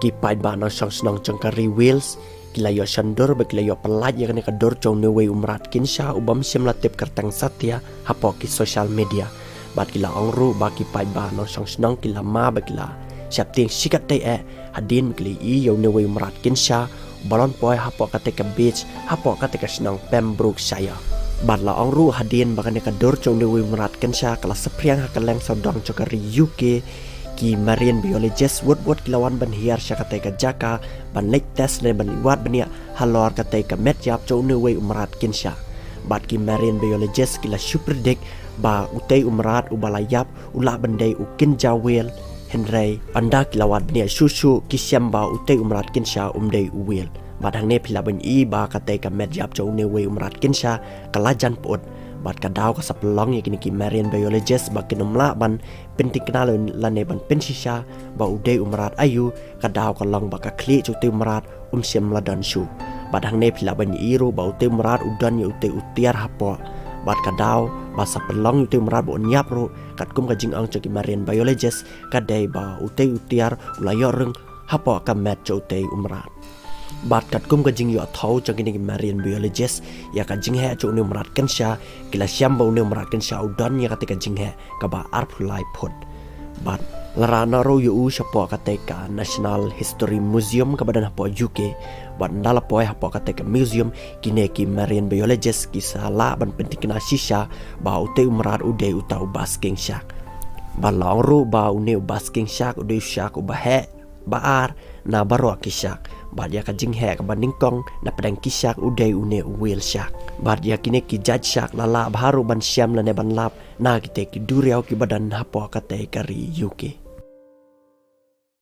ki pai ba nongshong shnong jangkari wheels kila yo shandur ba kila yo pelaj ya ka dor jong ne wei mrad kynsha ubam sim latip kartang satya hapo ki social media bat kila ongru ba ki pai ba nongshong shnong kila ma ba kila sheptieng sikat te hadin kili i yo ne wei mrad kynsha balon poi hapo ka te ka beach hapo ka te ka shnong pembroke shire bat la ongru hadin ba ka dor jong ne wei mrad kynsha kala sepriang hakaleng sodong jangkari UK ki marine biologist wot kilawan ban hiar syakate ka jaka ban lek test le ban liwat bania halor kate ka met yap cho ne wei mrad kynsha bat ki marine biologist kila supredict ba utei mrad ubalayap ula bandai ukin jawel henrei anda kilawat bania susu kisyam ba utei mrad kynsha umdei uwel bat hang ne phila ban i ba kate ka met yap cho ne wei mrad kynsha kalajan pot bat kadau ka sapelong yakini ki marine biologist ba kinomla ban penting kenal lane ban pensisha ba udai mrad ayu kadau ka long ba ka kli chuti mrad siam ladan shu bat hang ne phila ban iru ba utai mrad udan ya utai utiar hapo bat kadau ba sapelong utai mrad bo nyap ru kat kum ka jing ang ki marine biologist kadai ba utai utiar ulayo reng hapo ka met chuti mrad bat kat kum ka jing yo thau changini ki marine biologist ya ka jing he chu ne mrad kynsha kila syam ba ne mrad kynsha udan ya ka jing he ka ba arpulai phot bat larana ro yu shapo ka te ka national history museum ka badan hapo UK bat ndala po hapo ka te ka museum kine ki marine biologist ki sala ban penting na shisha ba ute mrad ude utau basking shak ba long ru ba une basking shak ude shak ba he ba ar na baro kisyak bat ya ka jing he ka banding kong na pedang kisyak udai une wheel syak bat ya kine ki judge syak lala baru ban syam la ne ban lap na kite ki duriau ki badan hapo ka te kari UK